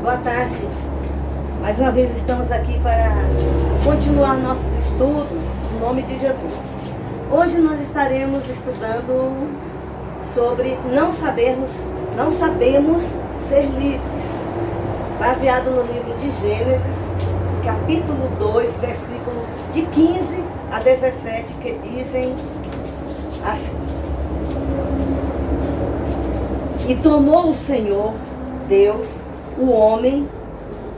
Boa tarde. Mais uma vez estamos aqui para continuar nossos estudos em nome de Jesus. Hoje nós estaremos estudando sobre não sabemos ser livres, baseado no livro de Gênesis, capítulo 2, versículo de 15 a 17, que dizem assim: E tomou o Senhor Deus o homem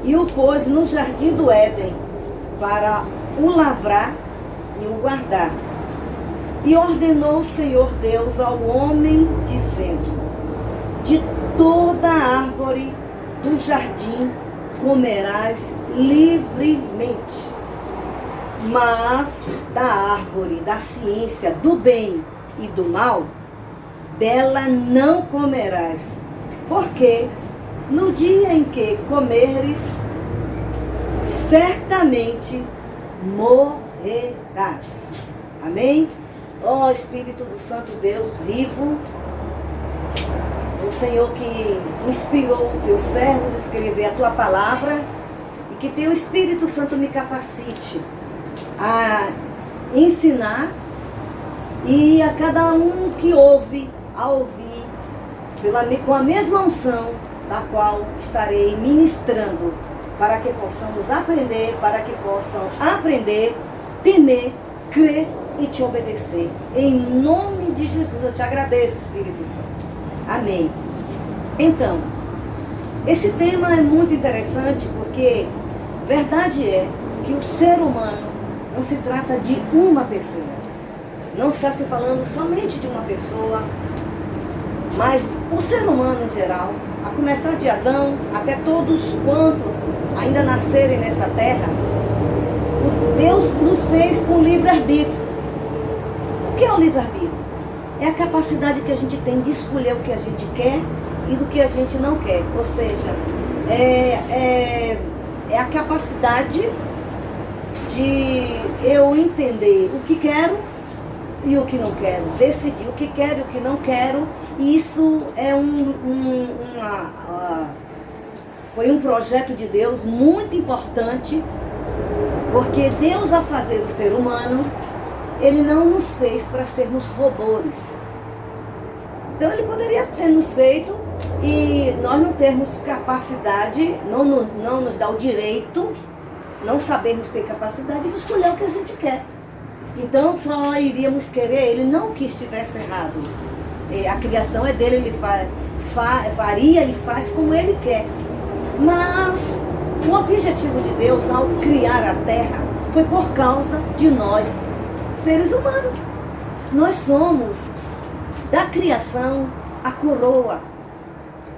e o pôs no jardim do Éden para o lavrar e o guardar. E ordenou o Senhor Deus ao homem, dizendo: De toda árvore do jardim comerás livremente, mas da árvore da ciência do bem e do mal, dela não comerás, porque no dia em que comeres, certamente morrerás. Amém? Ó Espírito do Santo Deus vivo, o Senhor que inspirou teus servos a escrever a tua palavra, e que teu Espírito Santo me capacite a ensinar, e a cada um que ouve, a ouvir com a mesma unção da qual estarei ministrando, para que possamos aprender, temer, crer e te obedecer. Em nome de Jesus eu te agradeço, Espírito Santo. Amém. Então, esse tema é muito interessante, porque verdade é que o ser humano não se trata de uma pessoa. Não está se falando somente de uma pessoa, mas o ser humano em geral, a começar de Adão até todos quantos ainda nascerem nessa terra, Deus nos fez com livre-arbítrio. O que é o livre-arbítrio? É a capacidade que a gente tem de escolher o que a gente quer e do que a gente não quer. Ou seja, é a capacidade de eu entender o que quero e o que não quero, decidir o que quero e o que não quero. E isso é foi um projeto de Deus muito importante, porque Deus, ao fazer o ser humano, Ele não nos fez para sermos robôs. Então Ele poderia ter nos feito e nós não termos capacidade, não nos dá o direito, não sabermos ter capacidade de escolher o que a gente quer. Então só iríamos querer Ele, não que estivesse errado. A criação é dele, Ele varia e faz como Ele quer. Mas o objetivo de Deus ao criar a terra foi por causa de nós, seres humanos. Nós somos, da criação, a coroa.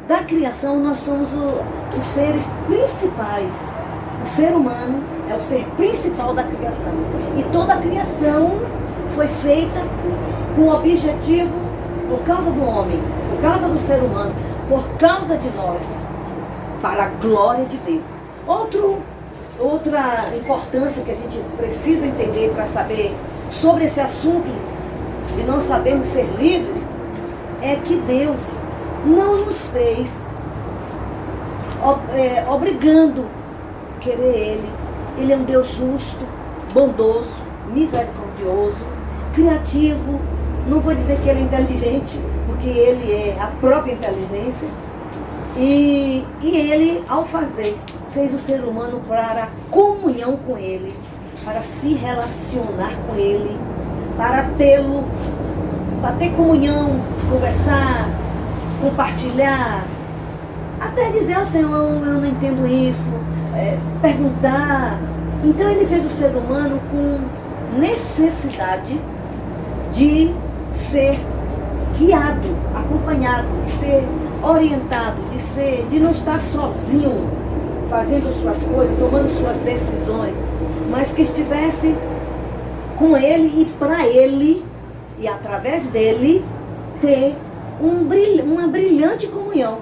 Da criação nós somos os seres principais. O ser humano é o ser principal da criação. E toda a criação foi feita com o objetivo, por causa do homem, por causa do ser humano, por causa de nós, para a glória de Deus. Outra importância que a gente precisa entender para saber sobre esse assunto de não sabermos ser livres, é que Deus não nos fez obrigando a querer Ele. Ele é um Deus justo, bondoso, misericordioso, criativo. Não vou dizer que Ele é inteligente, porque Ele é a própria inteligência. E Ele, ao fazer, fez o ser humano para a comunhão com Ele, para se relacionar com Ele, para ter comunhão, conversar, compartilhar, até dizer ao Senhor: eu não entendo isso, perguntar. Então Ele fez o ser humano com necessidade de ser guiado, acompanhado, de ser orientado, de não estar sozinho, fazendo suas coisas, tomando suas decisões, mas que estivesse com Ele e para Ele, e através dele, ter uma brilhante comunhão.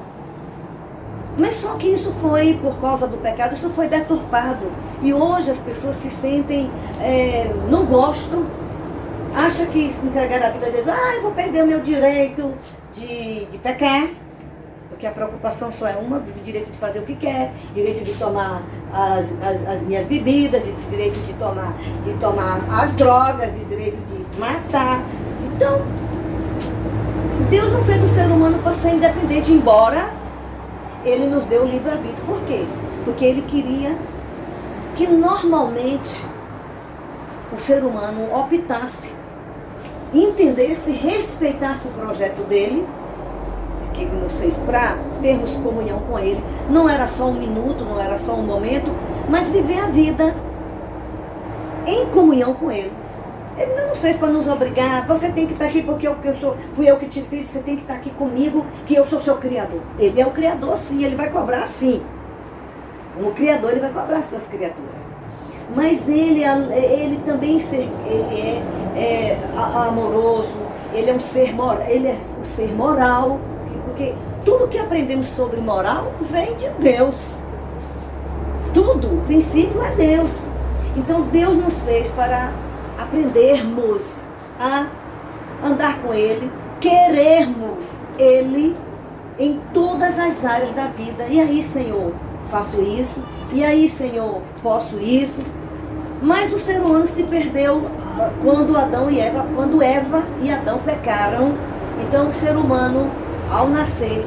Mas só que isso foi, por causa do pecado, isso foi deturpado. E hoje as pessoas se sentem, não gostam, acham que se entregar a vida a Jesus, eu vou perder o meu direito de pecar, porque a preocupação só é uma, do direito de fazer o que quer, direito de tomar as minhas bebidas, direito de tomar as drogas, de direito de matar. Então, Deus não fez o ser humano para ser independente, embora Ele nos deu o livre-arbítrio. Por quê? Porque Ele queria que normalmente o ser humano optasse, entendesse, respeitasse o projeto dele, que Ele nos fez para termos comunhão com Ele. Não era só um minuto, não era só um momento, mas viver a vida em comunhão com Ele. Ele não nos fez para nos obrigar, você tem que estar aqui porque fui eu que te fiz, você tem que estar aqui comigo, que eu sou seu Criador. Ele é o Criador, sim, Ele vai cobrar sim. Como Criador, Ele vai cobrar suas criaturas. Mas Ele também ele é amoroso, Ele é um ser moral, Ele é um ser moral, porque tudo que aprendemos sobre moral vem de Deus. Tudo, o princípio é Deus. Então Deus nos fez para aprendermos a andar com Ele, querermos Ele em todas as áreas da vida. E aí, Senhor, faço isso. E aí, Senhor, posso isso. Mas o ser humano se perdeu quando Eva e Adão pecaram. Então o ser humano, ao nascer,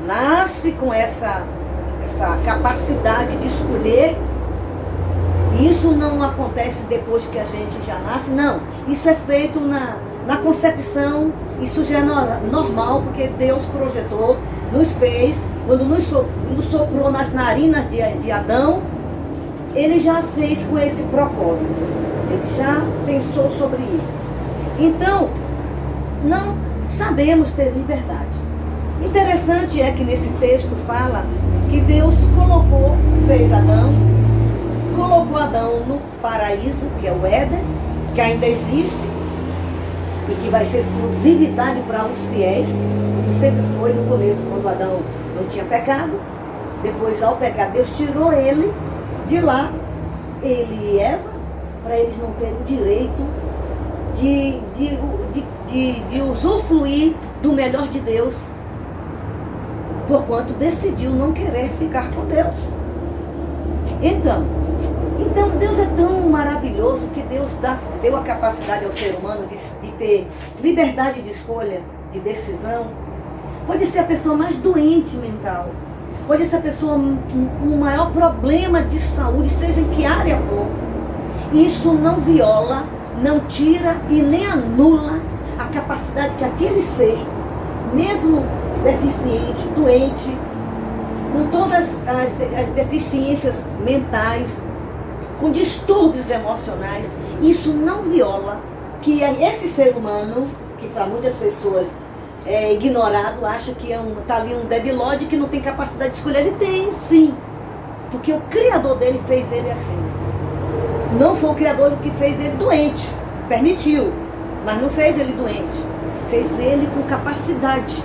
nasce com essa capacidade de escolher. Isso não acontece depois que a gente já nasce, não. Isso é feito na concepção, isso já é normal, porque Deus projetou, nos fez, quando nos soprou nas narinas de Adão, Ele já fez com esse propósito. Ele já pensou sobre isso. Então, não sabemos ter liberdade. Interessante é que nesse texto fala que Deus fez Adão, colocou Adão no paraíso, que é o Éden, que ainda existe e que vai ser exclusividade para os fiéis, como sempre foi no começo, quando Adão não tinha pecado. Depois, ao pecar, Deus tirou ele de lá, ele e Eva, para eles não terem o direito de usufruir do melhor de Deus, porquanto decidiu não querer ficar com Deus. Então Deus é tão maravilhoso que Deus deu a capacidade ao ser humano de ter liberdade de escolha, de decisão. Pode ser a pessoa mais doente mental, pode ser a pessoa com o maior problema de saúde, seja em que área for. Isso não viola, não tira e nem anula a capacidade que aquele ser, mesmo deficiente, doente, com todas as deficiências mentais, com distúrbios emocionais, isso não viola que esse ser humano, que para muitas pessoas é ignorado, acha que está ali um debilóide que não tem capacidade de escolher. Ele tem sim, porque o Criador dele fez ele assim. Não foi o Criador que fez ele doente, permitiu, mas não fez ele doente, fez ele com capacidade.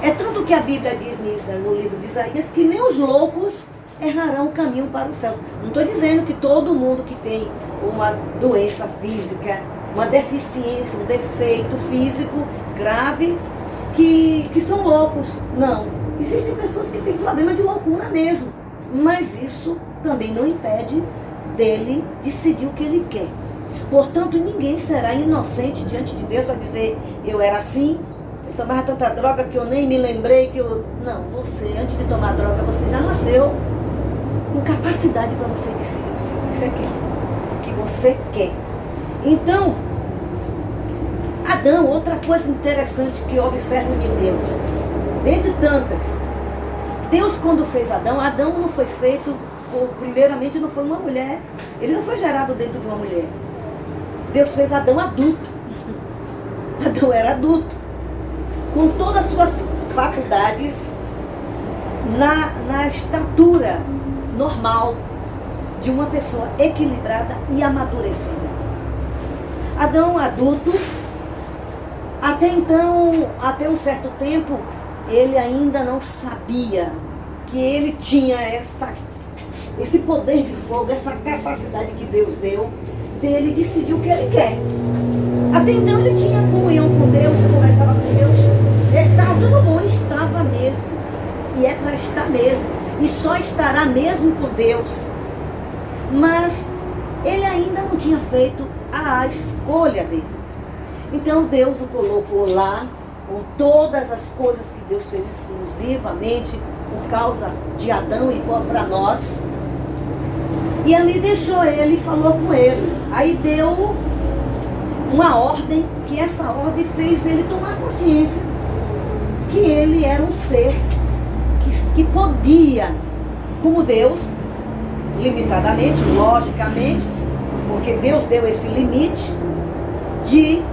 É tanto que a Bíblia diz no livro de Isaías que nem os loucos errarão o caminho para o céu. Não estou dizendo que todo mundo que tem uma doença física, uma deficiência, um defeito físico grave, que são loucos. Não. Existem pessoas que têm problema de loucura mesmo. Mas isso também não impede dele decidir o que ele quer. Portanto, ninguém será inocente diante de Deus a dizer, eu era assim, eu tomava tanta droga que eu nem me lembrei que eu... Não, você, antes de tomar droga, você já nasceu com capacidade para você decidir o que você quer. O que você quer. Então, Adão, outra coisa interessante que eu observo de Deus, dentre tantas, Deus quando fez Adão não foi feito, primeiramente não foi uma mulher, ele não foi gerado dentro de uma mulher. Deus fez Adão adulto. Adão era adulto, com todas as suas faculdades na estatura normal de uma pessoa equilibrada e amadurecida. Adão adulto, até então, até um certo tempo, ele ainda não sabia que ele tinha esse poder de fogo, essa capacidade que Deus deu, dele decidir o que ele quer. Até então ele tinha comunhão com Deus, conversava com Deus, estava tudo bom, estava mesmo. e é para estar mesmo, e só estará mesmo com Deus. Mas ele ainda não tinha feito a escolha dele. Então Deus o colocou lá, com todas as coisas que Deus fez exclusivamente por causa de Adão e para nós. E ali deixou ele e falou com ele. Aí deu uma ordem, que essa ordem fez ele tomar consciência que ele era um ser que podia, como Deus, limitadamente, logicamente, porque Deus deu esse limite de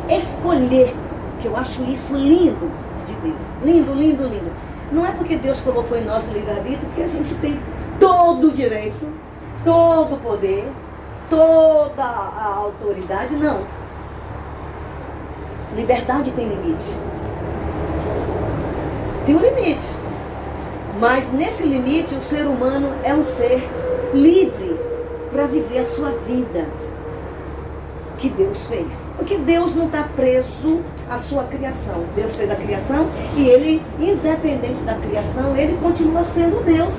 escolher, que eu acho isso lindo de Deus. Lindo, lindo, lindo. Não é porque Deus colocou em nós o livre-arbítrio que a gente tem todo o direito, todo o poder, toda a autoridade, não. Liberdade tem limite. Tem um limite. Mas nesse limite o ser humano é um ser livre para viver a sua vida que Deus fez. Porque Deus não está preso à sua criação. Deus fez a criação e ele, independente da criação, ele continua sendo Deus.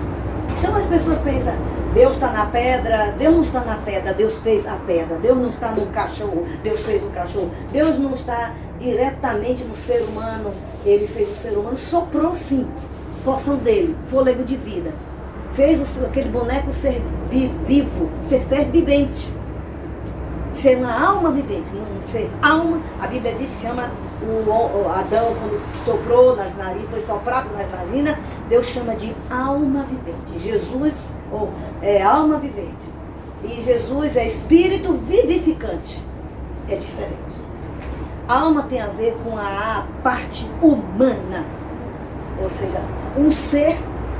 Então as pessoas pensam, Deus está na pedra. Deus não está na pedra, Deus fez a pedra. Deus não está no cachorro, Deus fez o cachorro. Deus não está diretamente no ser humano, ele fez o ser humano, soprou sim, porção dele, fôlego de vida. Fez aquele boneco ser vivo, ser vivente. Ser uma alma vivente, não ser alma. A Bíblia diz que chama o Adão, quando soprou nas narinas, foi soprado nas narinas, Deus chama de alma vivente. Jesus é alma vivente. E Jesus é espírito vivificante. É diferente. Alma tem a ver com a parte humana. Ou seja, um ser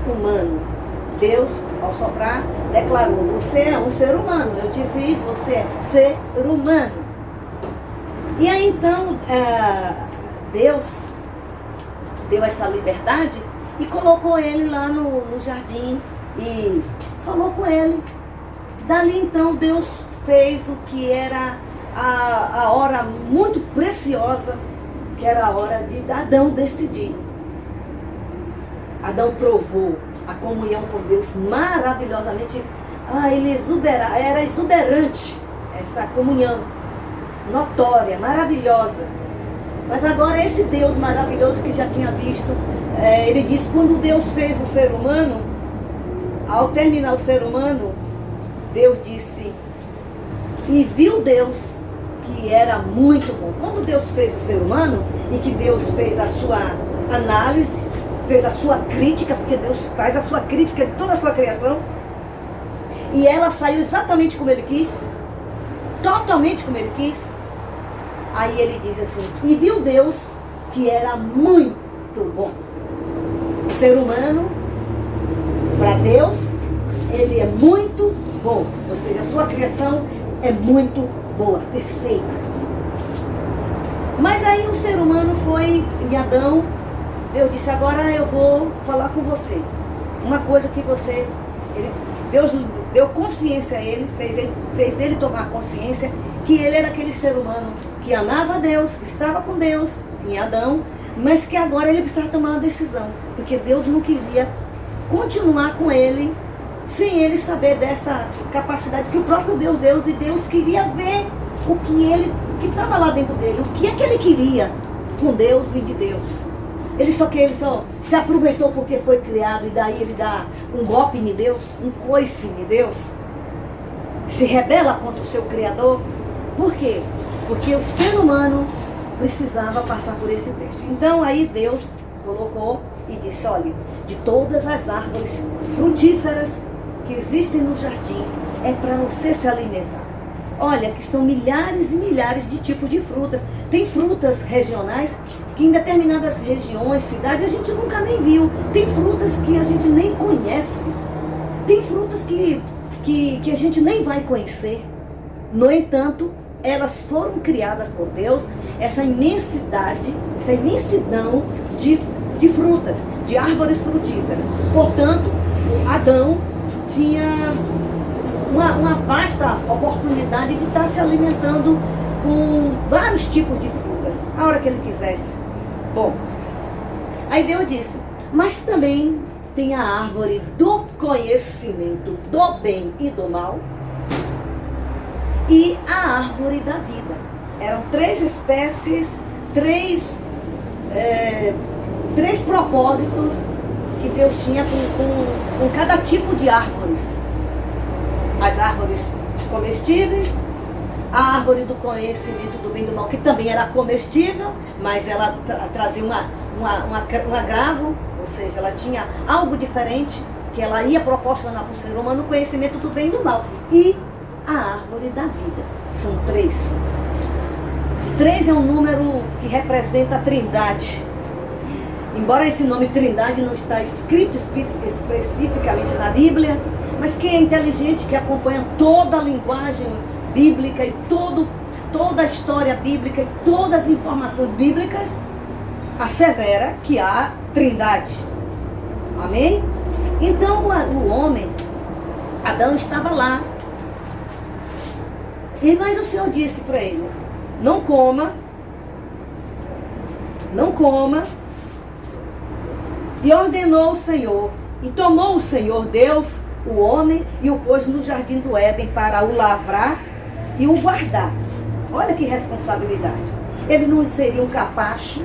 humano. Deus, ao soprar, declarou, você é um ser humano, eu te fiz, você é ser humano. E aí então, Deus deu essa liberdade e colocou ele lá no jardim e falou com ele. Dali então Deus fez o que era a hora muito preciosa, que era a hora de Adão decidir. Adão provou a comunhão com Deus maravilhosamente. Era exuberante essa comunhão, notória, maravilhosa. Mas agora esse Deus maravilhoso que já tinha visto, ele diz, quando Deus fez o ser humano, ao terminar o ser humano, Deus disse, e viu Deus que era muito bom. Quando Deus fez o ser humano, e que Deus fez a sua análise, fez a sua crítica, porque Deus faz a sua crítica de toda a sua criação, e ela saiu exatamente como ele quis, totalmente como ele quis. Aí ele diz assim, e viu Deus que era muito bom. O ser humano, para Deus, ele é muito bom, ou seja, a sua criação é muito boa, perfeita. Mas aí o ser humano foi em Adão. Deus disse, agora eu vou falar com você. Uma coisa que Deus deu consciência a ele, fez ele tomar consciência que ele era aquele ser humano que amava a Deus, que estava com Deus, em Adão, mas que agora ele precisava tomar uma decisão, porque Deus não queria continuar com ele sem ele saber dessa capacidade que o próprio Deus deu, e Deus queria ver o que estava lá dentro dele, o que é que ele queria com Deus e de Deus. Ele só se aproveitou porque foi criado e daí ele dá um golpe em Deus, um coice em Deus, se rebela contra o seu Criador. Por quê? Porque o ser humano precisava passar por esse teste. Então aí Deus colocou e disse, olha, de todas as árvores frutíferas que existem no jardim, é para você se alimentar. Olha, que são milhares e milhares de tipos de frutas. Tem frutas regionais que em determinadas regiões, cidades, a gente nunca nem viu. Tem frutas que a gente nem conhece. Tem frutas que a gente nem vai conhecer. No entanto, elas foram criadas por Deus, essa imensidão de frutas, de árvores frutíferas. Portanto, Adão tinha uma vasta oportunidade de estar se alimentando com vários tipos de frutas, a hora que ele quisesse. Bom, aí Deus disse, Mas também tem a árvore do conhecimento do bem e do mal e a árvore da vida. Eram 3 espécies, três propósitos que Deus tinha com cada tipo de árvores. As árvores comestíveis, a árvore do conhecimento do bem e do mal, que também era comestível, mas ela trazia um agravo, ou seja, ela tinha algo diferente que ela ia proporcionar para o ser humano, o conhecimento do bem e do mal. E a árvore da vida. São 3. 3 é um número que representa a Trindade. Embora esse nome Trindade não está escrito especificamente na Bíblia, mas quem é inteligente, que acompanha toda a linguagem bíblica e toda a história bíblica e todas as informações bíblicas, assevera que há Trindade. Amém? Então o homem, Adão, estava lá. Mas o Senhor disse para ele: não coma. E ordenou o Senhor. E tomou o Senhor Deus o homem e o pôs no jardim do Éden para o lavrar e o guardar. Olha que responsabilidade. Ele não seria um capacho,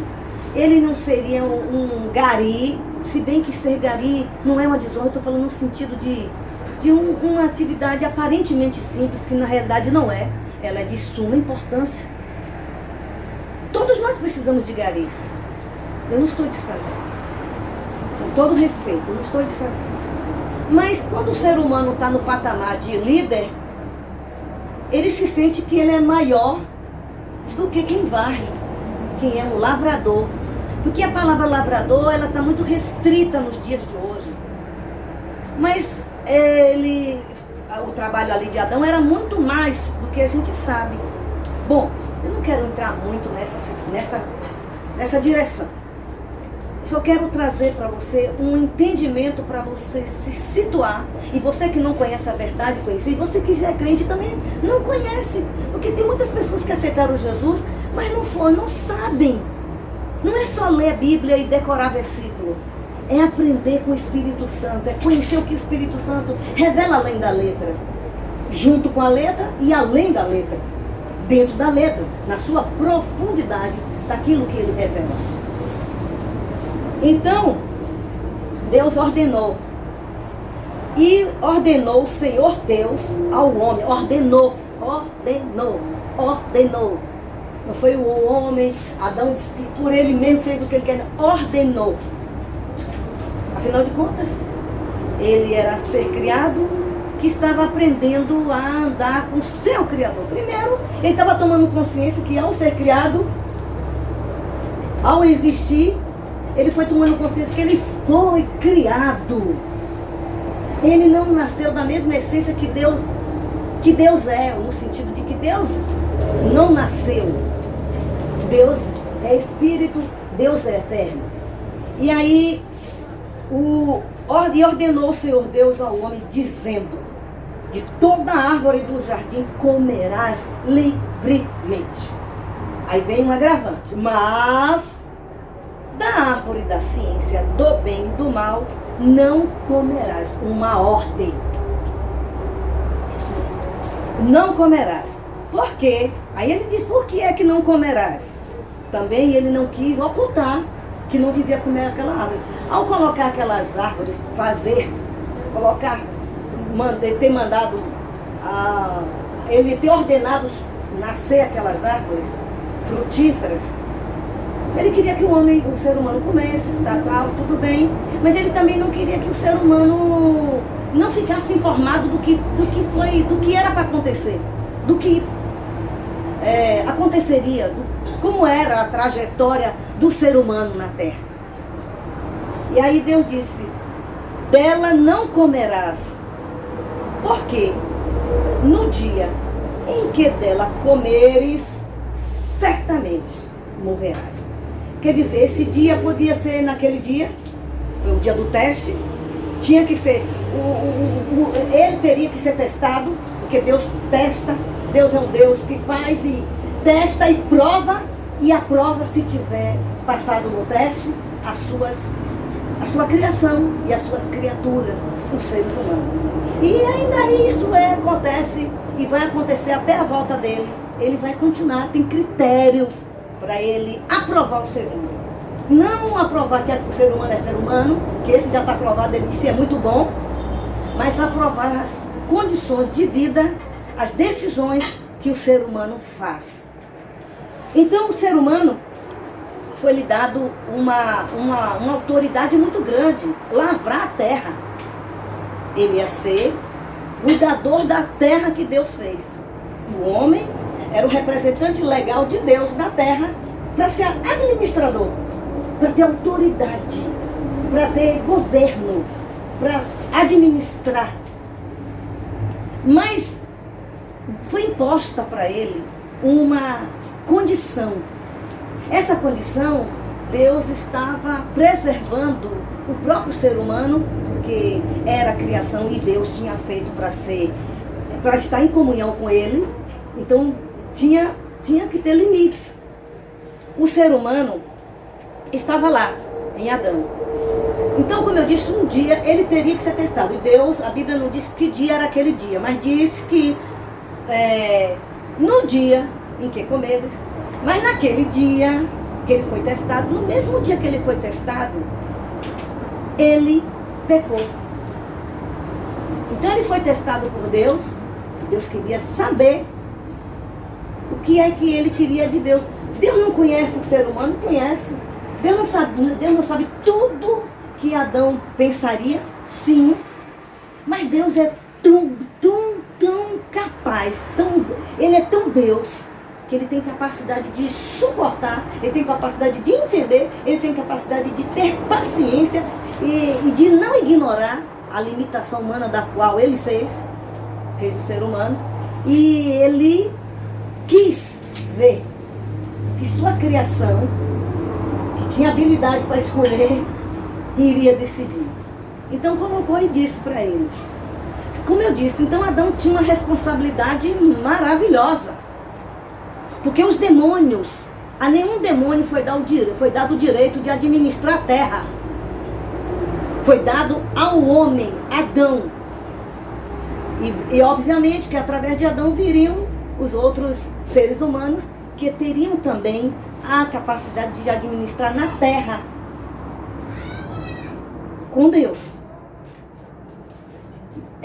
ele não seria um gari, se bem que ser gari não é uma desonra, eu estou falando no sentido de uma atividade aparentemente simples, que na realidade não é. Ela é de suma importância. Todos nós precisamos de garis. Eu não estou desfazendo. Com todo respeito, eu não estou desfazendo. Mas quando o ser humano está no patamar de líder, ele se sente que ele é maior do que quem varre, quem é um lavrador. Porque a palavra lavrador, ela está muito restrita nos dias de hoje. Mas o trabalho ali de Adão era muito mais do que a gente sabe. Bom, eu não quero entrar muito nessa direção. Só quero trazer para você um entendimento para você se situar. E você que não conhece a verdade, e você que já é crente também não conhece. Porque tem muitas pessoas que aceitaram Jesus, mas não sabem. Não é só ler a Bíblia e decorar versículo. É aprender com o Espírito Santo. É conhecer o que o Espírito Santo revela além da letra. Junto com a letra e além da letra. Dentro da letra. Na sua profundidade daquilo que ele revela. Então, Deus ordenou. E ordenou o Senhor Deus ao homem. Ordenou. Não foi o homem, Adão disse que por ele mesmo fez o que ele quer. Ordenou. Afinal de contas, ele era ser criado que estava aprendendo a andar com o seu Criador. Primeiro, ele estava tomando consciência que ao ser criado, ao existir, ele foi tomando consciência que ele foi criado. Ele não nasceu da mesma essência que Deus é, no sentido de que Deus não nasceu. Deus é Espírito, Deus é eterno. E aí, ordenou o Senhor Deus ao homem, dizendo: de toda a árvore do jardim comerás livremente. Aí vem um agravante. Mas da árvore da ciência do bem e do mal não comerás. Uma ordem. Não comerás. Por quê? Aí ele diz: por que é que não comerás? Também ele não quis ocultar que não devia comer aquela árvore. Ao colocar aquelas árvores, ter mandado, ele ter ordenado nascer aquelas árvores frutíferas, ele queria que o ser humano comesse, tal, tudo bem, mas ele também não queria que o ser humano não ficasse informado do que era para acontecer, do que aconteceria, como era a trajetória do ser humano na terra. E aí Deus disse: dela não comerás, porque no dia em que dela comeres, certamente morrerás. Quer dizer, esse dia podia ser naquele dia, foi o dia do teste, tinha que ser, ele teria que ser testado, porque Deus testa, Deus é um Deus que faz e testa e prova, e aprova se tiver passado no teste a sua criação e as suas criaturas, os seres humanos. E ainda isso acontece e vai acontecer até a volta dele. Ele vai continuar, tem critérios para ele aprovar o ser humano. Não aprovar que o ser humano é ser humano, que esse já está aprovado, ele disse é muito bom, mas aprovar as condições de vida, as decisões que o ser humano faz. Então o ser humano foi lhe dado uma autoridade muito grande, lavrar a terra. Ele ia ser cuidador da terra que Deus fez. O homem era o representante legal de Deus na terra para ser administrador, para ter autoridade, para ter governo, para administrar. Mas foi imposta para ele uma condição. Essa condição, Deus estava preservando o próprio ser humano, porque era a criação e Deus tinha feito para estar em comunhão com ele. Então tinha que ter limites. O ser humano estava lá, em Adão. Então, como eu disse, um dia ele teria que ser testado. E Deus, a Bíblia não diz que dia era aquele dia, mas diz que no dia em que comeres, mas naquele dia que ele foi testado, no mesmo dia que ele foi testado, ele pecou. Então ele foi testado por Deus. Deus queria saber o que é que ele queria de Deus. Deus não conhece o ser humano? Conhece. Deus não sabe tudo que Adão pensaria? Sim. Mas Deus é tão capaz, ele é tão Deus, que ele tem capacidade de suportar, ele tem capacidade de entender, ele tem capacidade de ter paciência e de não ignorar a limitação humana da qual ele fez o ser humano. E ele quis ver que sua criação, que tinha habilidade para escolher, iria decidir. Então colocou e disse para ele. Como eu disse, então Adão tinha uma responsabilidade maravilhosa. Porque os demônios, a nenhum demônio foi dado o direito de administrar a terra. Foi dado ao homem, Adão. E obviamente que através de Adão viriam os outros seres humanos que teriam também a capacidade de administrar na terra com Deus.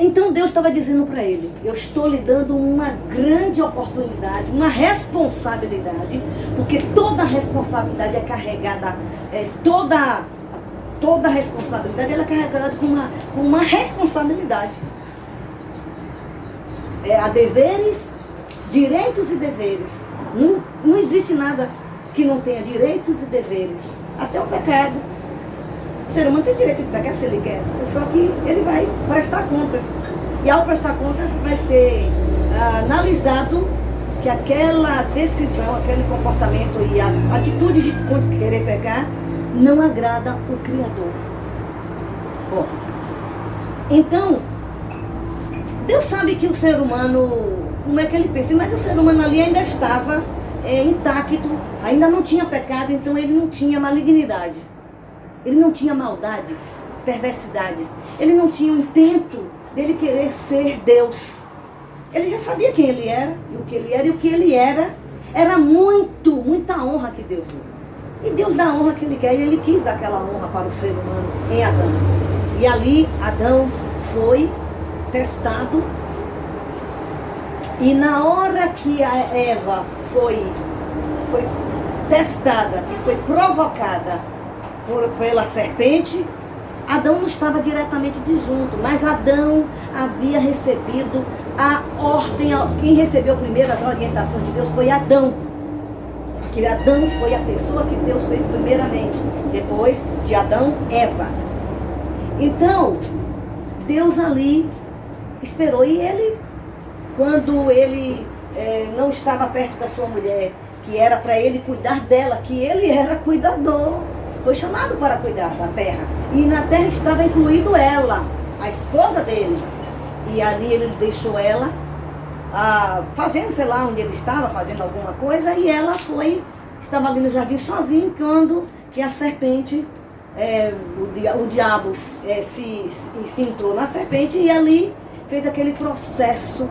Então Deus estava dizendo para ele, eu estou lhe dando uma grande oportunidade, uma responsabilidade, porque toda responsabilidade é carregada, toda responsabilidade ela é carregada com uma responsabilidade. Há deveres, direitos e deveres. Não existe nada que não tenha direitos e deveres. Até o pecado. O ser humano tem direito de pecar se ele quer. Só que ele vai prestar contas. E ao prestar contas vai ser analisado que aquela decisão, aquele comportamento e a atitude de querer pecar não agrada o Criador. Bom, então, Deus sabe que o ser humano, como é que ele pensa? Mas o ser humano ali ainda estava intacto, ainda não tinha pecado, então ele não tinha malignidade. Ele não tinha maldades, perversidades. Ele não tinha o intento dele querer ser Deus. Ele já sabia quem ele era, e o que ele era, e o que ele era muita honra que Deus deu. E Deus dá a honra que ele quer, e ele quis dar aquela honra para o ser humano em Adão. E ali Adão foi testado. E na hora que a Eva foi testada, que foi provocada pela serpente, Adão não estava diretamente de junto, mas Adão havia recebido a ordem. Quem recebeu primeiro as orientações de Deus foi Adão. Porque Adão foi a pessoa que Deus fez primeiramente. Depois de Adão, Eva. Então, Deus ali esperou. E ele, quando ele não estava perto da sua mulher, que era para ele cuidar dela, que ele era cuidador, foi chamado para cuidar da terra. E na terra estava incluído ela, a esposa dele. E ali ele deixou ela fazendo, sei lá onde ele estava, fazendo alguma coisa. E ela estava ali no jardim sozinha, quando que a serpente o diabo se entrou na serpente e ali fez aquele processo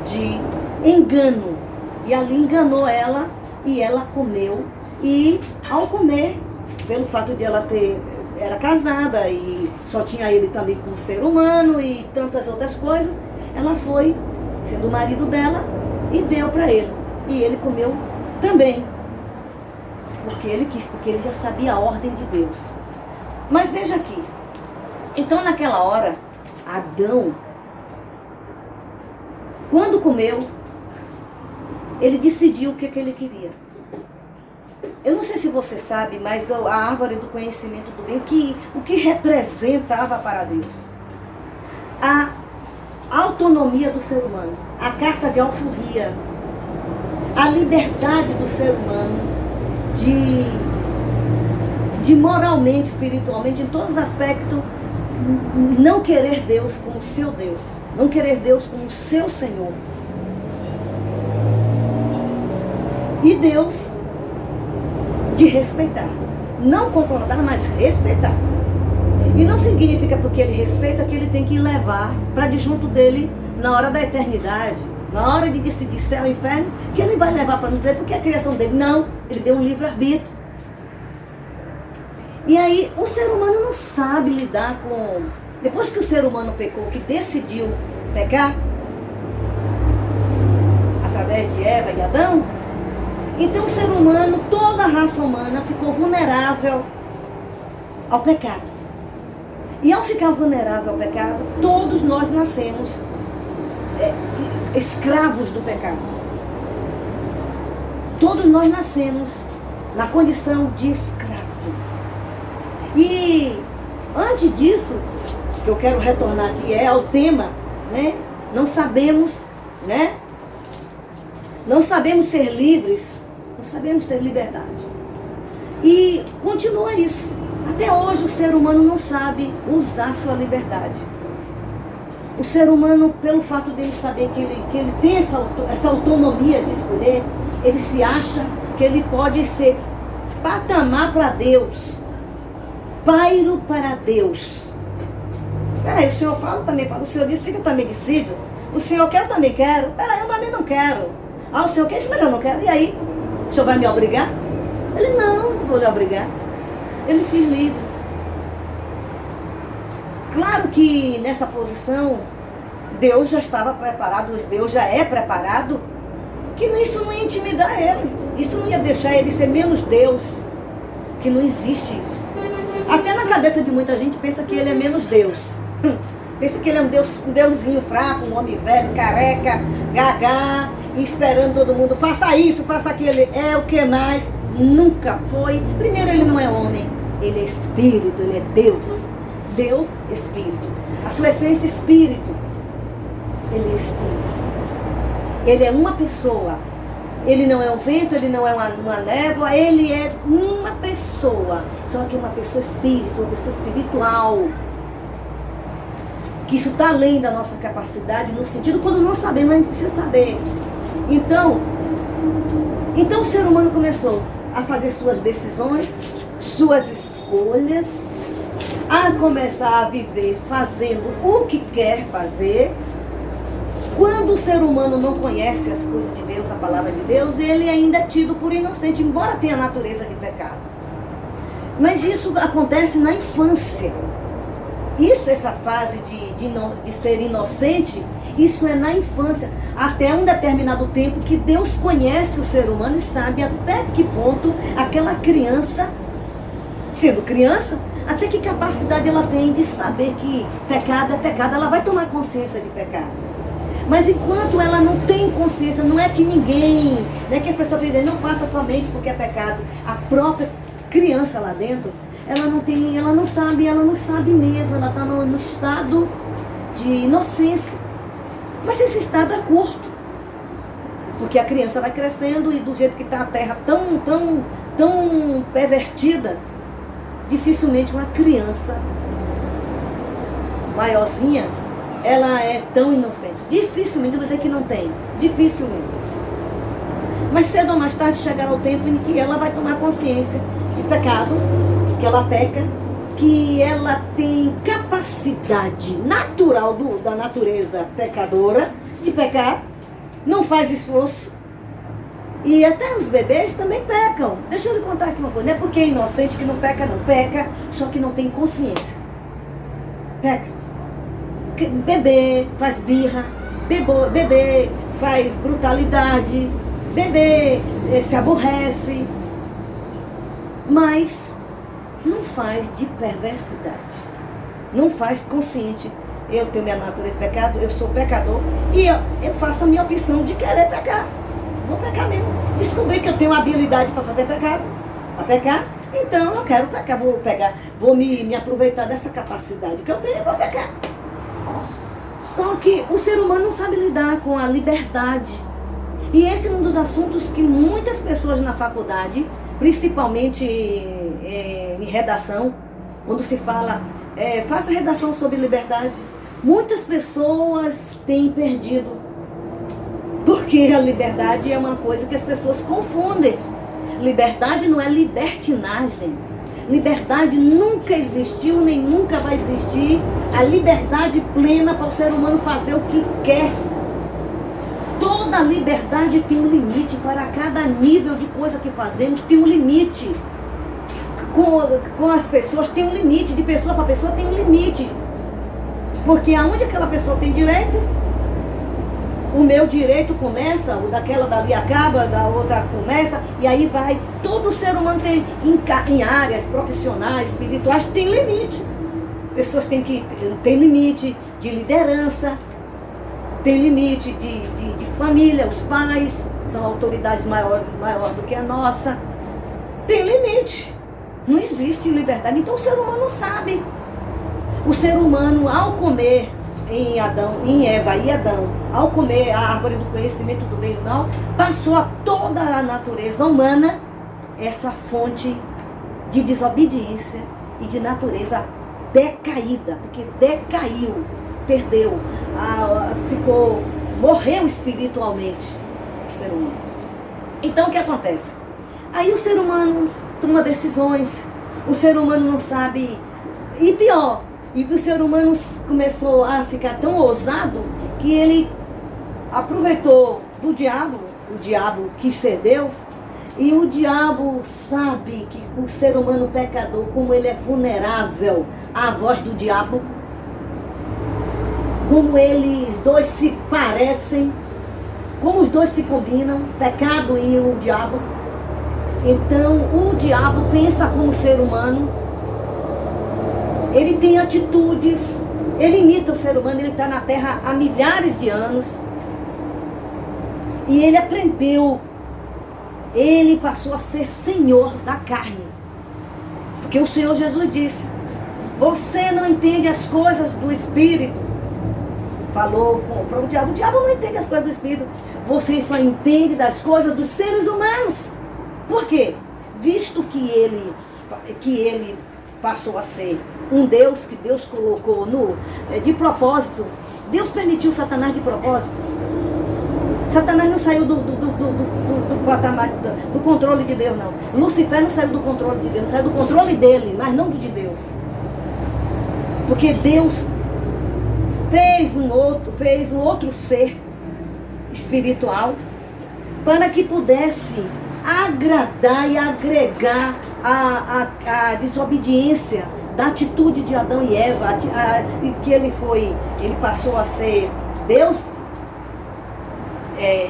de engano. E ali enganou ela e ela comeu. E ao comer, pelo fato de ela era casada e só tinha ele também como ser humano e tantas outras coisas, ela foi, sendo o marido dela, e deu para ele. E ele comeu também. Porque ele quis, porque ele já sabia a ordem de Deus. Mas veja aqui. Então naquela hora, Adão, quando comeu, ele decidiu o que ele queria. Eu não sei se você sabe, mas a árvore do conhecimento do bem, o que representava para Deus? A autonomia do ser humano, a carta de alforria, a liberdade do ser humano de moralmente, espiritualmente, em todos os aspectos, não querer Deus como seu Deus, não querer Deus como seu Senhor. E Deus de respeitar. Não concordar, mas respeitar. E não significa porque ele respeita que ele tem que levar para de junto dele na hora da eternidade, na hora de decidir céu e inferno, que ele vai levar para junto dele porque é a criação dele. Não, ele deu um livre-arbítrio. E aí o ser humano não sabe lidar com... Depois que o ser humano pecou, que decidiu pecar, através de Eva e Adão, então o ser humano, toda a raça humana ficou vulnerável ao pecado. E ao ficar vulnerável ao pecado, todos nós nascemos escravos do pecado. Todos nós nascemos na condição de escravo. E antes disso, que eu quero retornar aqui ao tema, né? Não sabemos, né? Não sabemos ser livres, não sabemos ter liberdade. E continua isso. Até hoje o ser humano não sabe usar sua liberdade. O ser humano, pelo fato dele saber que ele tem essa autonomia de escolher, ele se acha que ele pode ser patamar para Deus, pairo para Deus. Peraí, o senhor fala, eu também falo. O senhor decide, eu também decido. O senhor quer, eu também quero. Peraí, eu também não quero. Ah, o senhor quer isso, mas eu não quero. E aí? O senhor vai me obrigar? Ele, não vou lhe obrigar. Ele fez livre. Claro que nessa posição, Deus já estava preparado, Deus já é preparado, que isso não ia intimidar ele. Isso não ia deixar ele ser menos Deus, que não existe isso. Até na cabeça de muita gente pensa que ele é menos Deus. Pensa que ele é um deusinho fraco, um homem velho, careca, gagá, e esperando todo mundo, faça isso, faça aquilo. É o que mais? Nunca foi. Primeiro, ele não é homem, ele é espírito, ele é Deus. Deus, espírito. A sua essência, espírito. Ele é espírito. Ele é uma pessoa. Ele não é um vento, ele não é uma névoa, ele é uma pessoa. Só que é uma pessoa espírito, uma pessoa espiritual. Que isso está além da nossa capacidade, no sentido quando não sabemos, mas a gente precisa saber. Então o ser humano começou a fazer suas decisões, suas escolhas, a começar a viver fazendo o que quer fazer. Quando o ser humano não conhece as coisas de Deus, a palavra de Deus, ele ainda é tido por inocente, embora tenha a natureza de pecado. Mas isso acontece na infância. Essa fase de ser inocente, isso é na infância. Até um determinado tempo que Deus conhece o ser humano e sabe até que ponto aquela criança, sendo criança, até que capacidade ela tem de saber que pecado é pecado, ela vai tomar consciência de pecado. Mas enquanto ela não tem consciência, não é que ninguém, não é que as pessoas dizem, não faça somente porque é pecado. A própria criança lá dentro, ela não sabe mesmo, ela está no estado de inocência. Mas esse estado é curto. Porque a criança vai crescendo e do jeito que está a terra tão pervertida, dificilmente uma criança maiorzinha, ela é tão inocente. Dificilmente, eu vou dizer que não tem. Dificilmente. Mas cedo ou mais tarde chegará o tempo em que ela vai tomar consciência de pecado, que ela peca, que ela tem capacidade natural da natureza pecadora de pecar, não faz esforço. E até os bebês também pecam. Deixa eu lhe contar aqui uma coisa. Não é porque é inocente que não peca, não. Peca, só que não tem consciência. Peca. Bebê faz birra, bebê faz brutalidade, bebê se aborrece, mas não faz de perversidade. Não faz consciente. Eu tenho minha natureza de pecado, eu sou pecador e eu faço a minha opção de querer pecar. Vou pecar mesmo. Descobri que eu tenho habilidade para fazer pecado, para pecar, então eu quero pecar, vou me aproveitar dessa capacidade que eu tenho e vou pecar. Só que o ser humano não sabe lidar com a liberdade. E esse é um dos assuntos que muitas pessoas na faculdade, principalmente em redação, quando se fala, faça redação sobre liberdade, muitas pessoas têm perdido. Porque a liberdade é uma coisa que as pessoas confundem. Liberdade não é libertinagem. Liberdade nunca existiu, nem nunca vai existir. A liberdade plena para o ser humano fazer o que quer. Toda liberdade tem um limite. Para cada nível de coisa que fazemos, tem um limite. Com as pessoas tem um limite. De pessoa para pessoa tem um limite. Porque aonde aquela pessoa tem direito, o meu direito começa, o daquela dali acaba, da outra começa, e aí vai. Todo ser humano tem, em áreas profissionais, espirituais, tem limite. Pessoas têm limite de liderança, tem limite de família, os pais são autoridades maior do que a nossa. Tem limite. Não existe liberdade. Então o ser humano não sabe. O ser humano, ao comer em Eva e Adão, ao comer a árvore do conhecimento do bem e do mal, passou a toda a natureza humana essa fonte de desobediência e de natureza decaída, porque decaiu, perdeu, morreu espiritualmente o ser humano. Então o que acontece? Aí o ser humano toma decisões, o ser humano não sabe, e pior, e o ser humano começou a ficar tão ousado que ele aproveitou do diabo, o diabo quis ser Deus, e o diabo sabe que o ser humano pecador, como ele é vulnerável à voz do diabo, como eles dois se parecem, como os dois se combinam, pecado e o diabo. Então o diabo pensa como ser humano, ele tem atitudes, ele imita o ser humano, ele está na terra há milhares de anos. E ele aprendeu, ele passou a ser senhor da carne. Porque o Senhor Jesus disse, você não entende as coisas do Espírito. Falou para o diabo não entende as coisas do Espírito. Você só entende das coisas dos seres humanos. Por quê? Visto que ele passou a ser um Deus que Deus colocou de propósito. Deus permitiu Satanás de propósito. Satanás não saiu do patamar, do controle de Deus, não. Lucifer não saiu do controle de Deus, não saiu do controle dele, mas não do de Deus. Porque Deus fez um outro ser espiritual para que pudesse agradar e agregar a desobediência da atitude de Adão e Eva, que ele passou a ser Deus,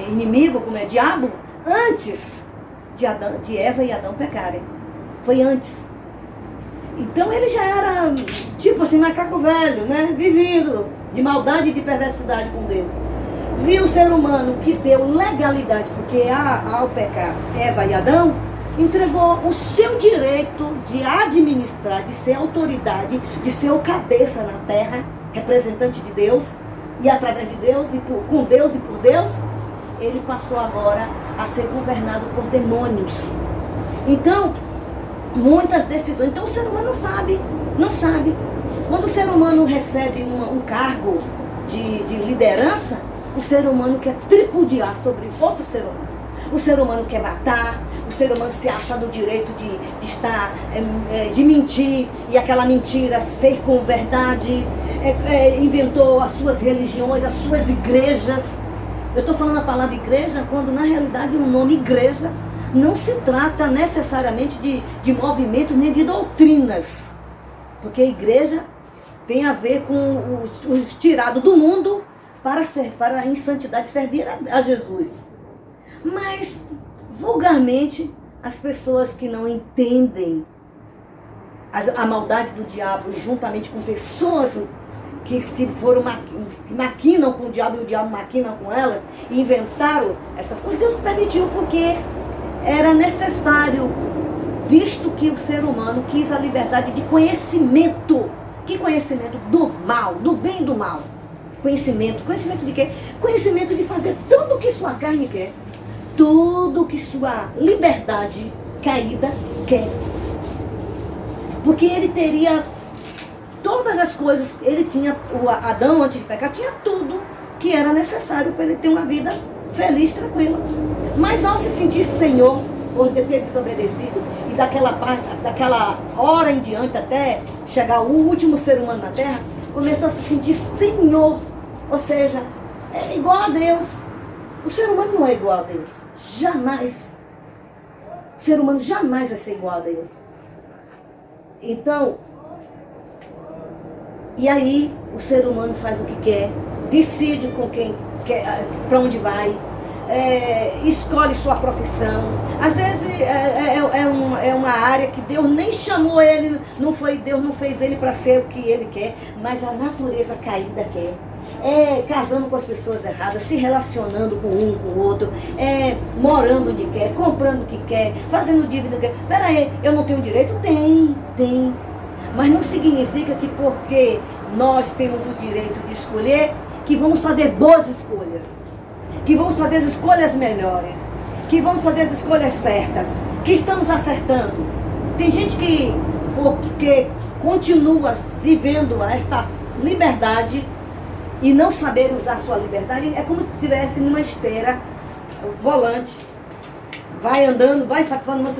inimigo, como é diabo, antes de Eva e Adão pecarem. Foi antes. Então ele já era, tipo assim, macaco velho, né? Vivido de maldade e de perversidade com Deus. Viu o ser humano que deu legalidade, porque ao pecar Eva e Adão, entregou o seu direito de administrar, de ser autoridade, de ser o cabeça na terra, representante de Deus, e através de Deus, com Deus e por Deus, ele passou agora a ser governado por demônios. Então, muitas decisões. Então o ser humano não sabe. Quando o ser humano recebe um cargo de liderança, o ser humano quer tripudiar sobre outro ser humano. O ser humano quer matar, o ser humano se acha no direito de mentir, e aquela mentira ser com verdade, inventou as suas religiões, as suas igrejas. Eu estou falando a palavra igreja quando na realidade o nome igreja não se trata necessariamente de movimento nem de doutrinas, porque a igreja tem a ver com os tirados do mundo para em santidade servir a Jesus. Mas vulgarmente as pessoas que não entendem a maldade do diabo, juntamente com pessoas que maquinam com o diabo e o diabo maquina com elas, e inventaram essas coisas, Deus permitiu porque era necessário, visto que o ser humano quis a liberdade de conhecimento. Que conhecimento? Do mal, do bem e do mal. Conhecimento de quê? Conhecimento de fazer tudo o que sua carne quer, tudo o que sua liberdade caída quer. Porque ele teria todas as coisas, ele tinha, o Adão antes de pecar, tinha tudo que era necessário para ele ter uma vida feliz, tranquila. Mas ao se sentir senhor, por ter desobedecido, e daquela hora em diante até chegar o último ser humano na terra, começou a se sentir senhor, ou seja, é igual a Deus. O ser humano não é igual a Deus, jamais. O ser humano jamais vai ser igual a Deus. Então, e aí o ser humano faz o que quer, decide com quem quer, para onde vai, escolhe sua profissão. Às vezes é uma área que Deus nem chamou ele, Deus não fez ele para ser o que ele quer, mas a natureza caída quer. Casando com as pessoas erradas, se relacionando com um, com o outro, morando onde quer, comprando o que quer, fazendo dívida que quer. Peraí, eu não tenho direito? Tem. Mas não significa que porque nós temos o direito de escolher, que vamos fazer boas escolhas, que vamos fazer as escolhas melhores, que vamos fazer as escolhas certas, que estamos acertando. Tem gente que, porque continua vivendo esta liberdade e não saber usar sua liberdade, é como se estivesse numa esteira volante, vai andando, vai tomando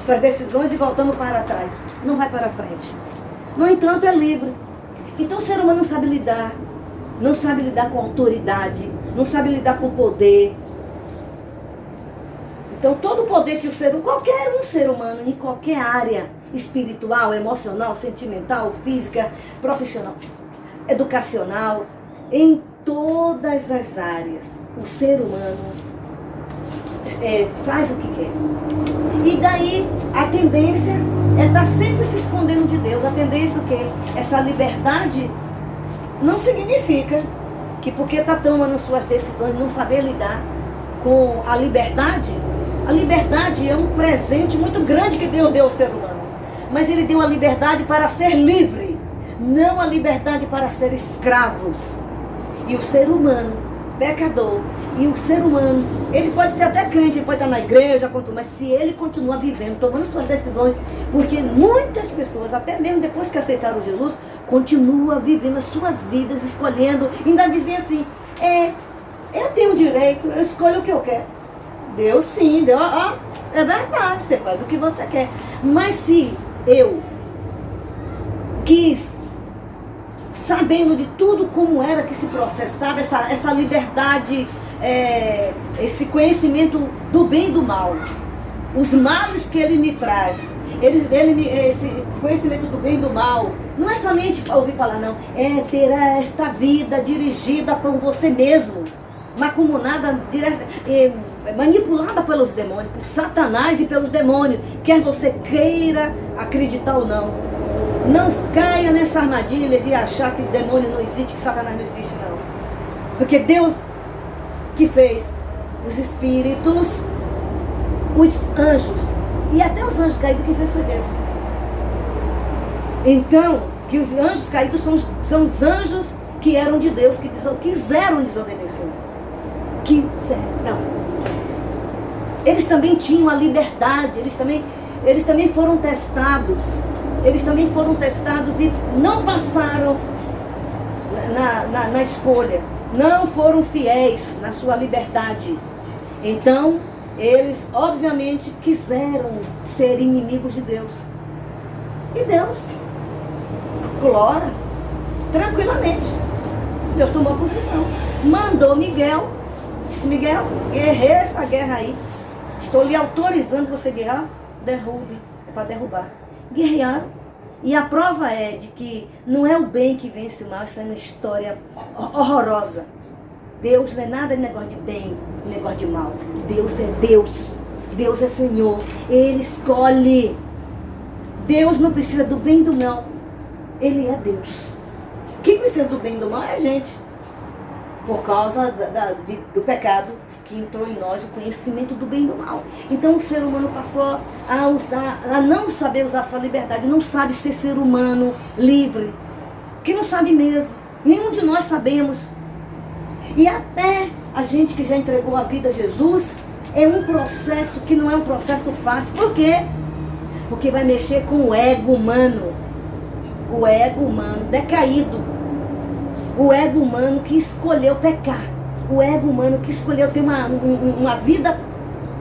suas decisões e voltando para trás, não vai para frente. No entanto, é livre. Então o ser humano não sabe lidar com autoridade, não sabe lidar com poder. Então todo o poder que qualquer um ser humano, em qualquer área espiritual, emocional, sentimental, física, profissional, educacional, em todas as áreas, o ser humano faz o que quer. E daí a tendência é estar sempre se escondendo de Deus. A tendência é o quê? Essa liberdade não significa que porque está tomando suas decisões, não saber lidar com a liberdade. A liberdade é um presente muito grande que Deus deu ao ser humano. Mas Ele deu a liberdade para ser livre, não a liberdade para ser escravos. E o ser humano, pecador, e o ser humano, ele pode ser até crente, ele pode estar na igreja, mas se ele continuar vivendo, tomando suas decisões, porque muitas pessoas, até mesmo depois que aceitaram Jesus, continuam vivendo as suas vidas, escolhendo, ainda diz bem assim, eu tenho direito, eu escolho o que eu quero. Deus sim, Deus, é verdade, você faz o que você quer. Mas se eu quis, sabendo de tudo como era que se processava, essa liberdade, esse conhecimento do bem e do mal, os males que ele me traz, esse conhecimento do bem e do mal, não é somente ouvir falar, não, é ter esta vida dirigida por você mesmo, macumunada, manipulada pelos demônios, por Satanás e pelos demônios, quer você queira acreditar ou não. Não caia nessa armadilha de achar que demônio não existe, que Satanás não existe, não. Porque Deus que fez os espíritos, os anjos, e até os anjos caídos, quem fez foi Deus. Então, que os anjos caídos são os anjos que eram de Deus, que quiseram desobedecer. Não. Eles também tinham a liberdade, eles também foram testados. Eles também foram testados e não passaram na escolha. Não foram fiéis na sua liberdade. Então, eles obviamente quiseram ser inimigos de Deus. E Deus, glória, tranquilamente, Deus tomou a posição. Mandou Miguel, disse: Miguel, guerreie essa guerra aí. Estou lhe autorizando você guerrear, derrube, é para derrubar. Guerrearam. E a prova é de que não é o bem que vence o mal. Essa é uma história horrorosa. Deus não é nada de negócio de bem, negócio de mal. Deus é Deus. Deus é Senhor. Ele escolhe. Deus não precisa do bem e do mal. Ele é Deus. Quem precisa do bem e do mal é a gente. Por causa do pecado que entrou em nós, o conhecimento do bem e do mal. Então o ser humano passou a não saber usar a sua liberdade. Não sabe ser ser humano livre. Que não sabe mesmo. Nenhum de nós sabemos. E até a gente que já entregou a vida a Jesus, é um processo que não é um processo fácil. Por quê? Porque vai mexer com o ego humano. O ego humano decaído. O ego humano que escolheu pecar. O ego humano que escolheu ter uma vida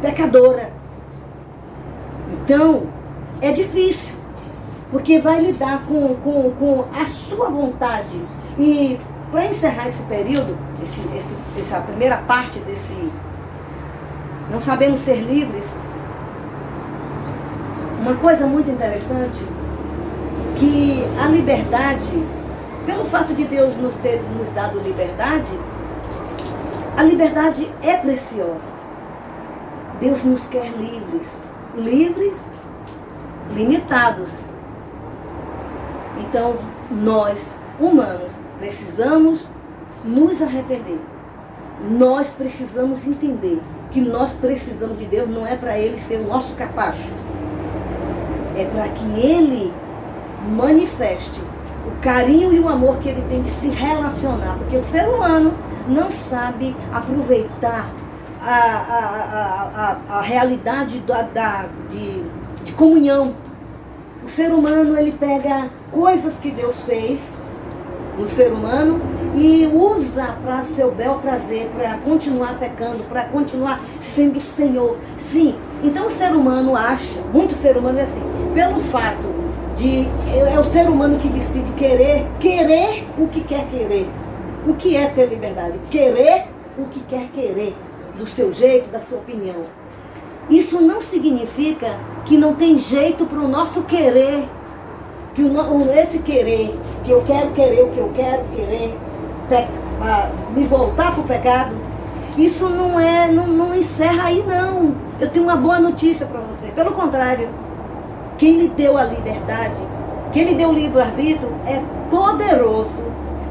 pecadora. Então, é difícil. Porque vai lidar com a sua vontade. E para encerrar esse período, essa primeira parte desse não sabemos ser livres, uma coisa muito interessante, que a liberdade, pelo fato de Deus nos ter nos dado liberdade, a liberdade é preciosa. Deus nos quer livres, limitados. Então, nós, humanos, precisamos nos arrepender. Nós precisamos entender que nós precisamos de Deus, não é para Ele ser o nosso capacho. É para que Ele manifeste o carinho e o amor que Ele tem de se relacionar. Porque o ser humano não sabe aproveitar a realidade de comunhão. O ser humano, ele pega coisas que Deus fez no ser humano e usa para seu bel prazer, para continuar pecando, para continuar sendo Senhor. Sim, então o ser humano acha, muito ser humano é assim, pelo fato de, é o ser humano que decide querer o que quer querer. O que é ter liberdade? Querer o que quer querer, do seu jeito, da sua opinião. Isso não significa que não tem jeito para o nosso querer, que esse querer, que eu quero querer o que eu quero querer, me voltar para o pecado, isso não encerra aí não. Eu tenho uma boa notícia para você. Pelo contrário, quem lhe deu a liberdade, quem lhe deu o livre-arbítrio é poderoso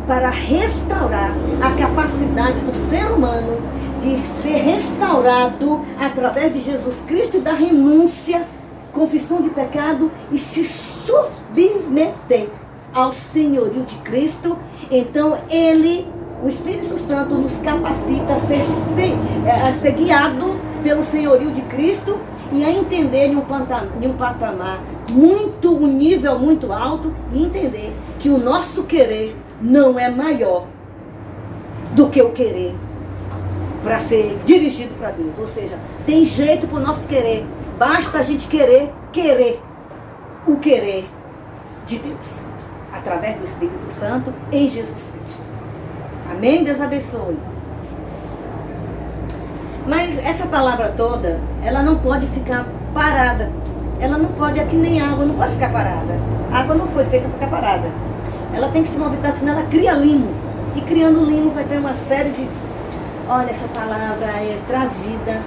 para restaurar a capacidade do ser humano de ser restaurado através de Jesus Cristo e da renúncia, confissão de pecado e se submeter ao senhorio de Cristo. Então Ele, o Espírito Santo, nos capacita a ser guiado pelo senhorio de Cristo e a entender em um patamar um nível muito alto, e entender que o nosso querer não é maior do que o querer para ser dirigido para Deus. Ou seja, tem jeito para o nosso querer. Basta a gente querer o querer de Deus, através do Espírito Santo em Jesus Cristo. Amém? Deus abençoe. Mas essa palavra toda, ela não pode ficar parada. Ela não pode, é que nem água, não pode ficar parada. A água não foi feita para ficar parada. Ela tem que se movimentar, senão ela cria limo. E criando limo vai ter uma série de... Olha, essa palavra é trazida.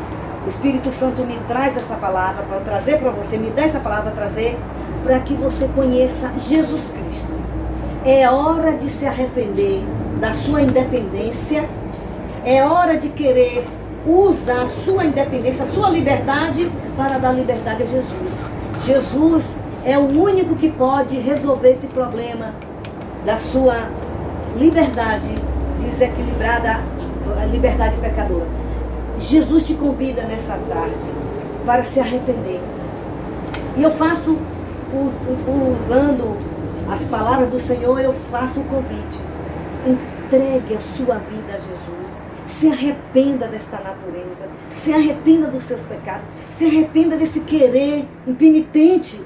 O Espírito Santo me traz essa palavra para eu trazer para você, me dá essa palavra para trazer, para que você conheça Jesus Cristo. É hora de se arrepender da sua independência. É hora de querer usar a sua independência, a sua liberdade, para dar liberdade a Jesus. Jesus é o único que pode resolver esse problema da sua liberdade desequilibrada, a liberdade pecadora. Jesus te convida nessa tarde para se arrepender. E eu faço, usando as palavras do Senhor, eu faço o convite. entregue a sua vida a Jesus. Se arrependa desta natureza. Se arrependa dos seus pecados. Se arrependa desse querer impenitente.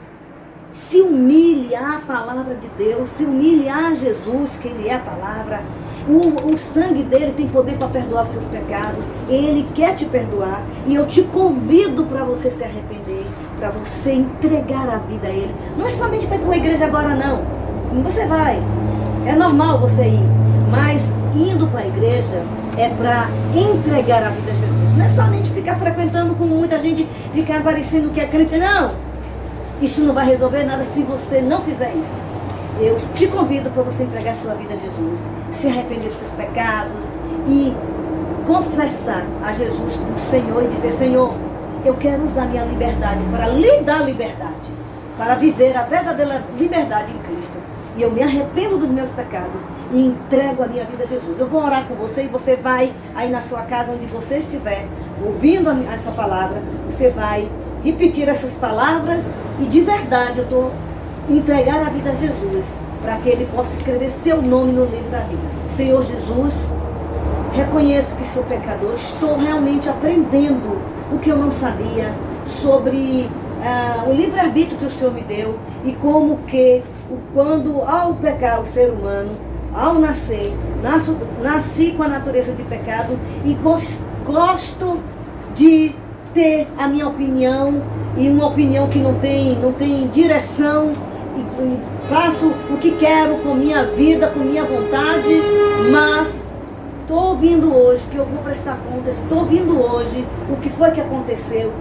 Se humilhe à palavra de Deus. Se humilhe a Jesus, que Ele é a palavra. O sangue dele tem poder para perdoar os seus pecados. Ele quer te perdoar. E eu te convido para você se arrepender. Para você entregar a vida a Ele. Não é somente para ir para uma igreja agora, não. Você vai. É normal você ir. Mas indo para a igreja é para entregar a vida a Jesus. Não é somente ficar frequentando com muita gente, ficar parecendo que é crente. Não. Isso não vai resolver nada se você não fizer isso. Eu te convido para você entregar sua vida a Jesus, se arrepender dos seus pecados e confessar a Jesus como Senhor e dizer: Senhor, eu quero usar minha liberdade para lhe dar liberdade, para viver a verdadeira liberdade em Cristo. E eu me arrependo dos meus pecados e entrego a minha vida a Jesus. Eu vou orar com você e você vai aí na sua casa, onde você estiver, ouvindo essa palavra, você vai repetir essas palavras e de verdade eu estou entregar a vida a Jesus, para que Ele possa escrever seu nome no livro da vida. Senhor Jesus, reconheço que sou pecador, estou realmente aprendendo o que eu não sabia sobre o livre-arbítrio que o Senhor me deu e como que, quando ao pecar o ser humano, ao nascer, nasci com a natureza de pecado e gosto de ter a minha opinião e uma opinião que não tem direção. E faço o que quero com minha vida, com minha vontade, mas estou ouvindo hoje que eu vou prestar contas, estou ouvindo hoje o que foi que aconteceu,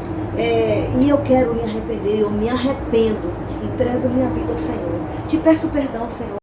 e eu quero me arrepender, eu me arrependo, entrego minha vida ao Senhor. Te peço perdão, Senhor.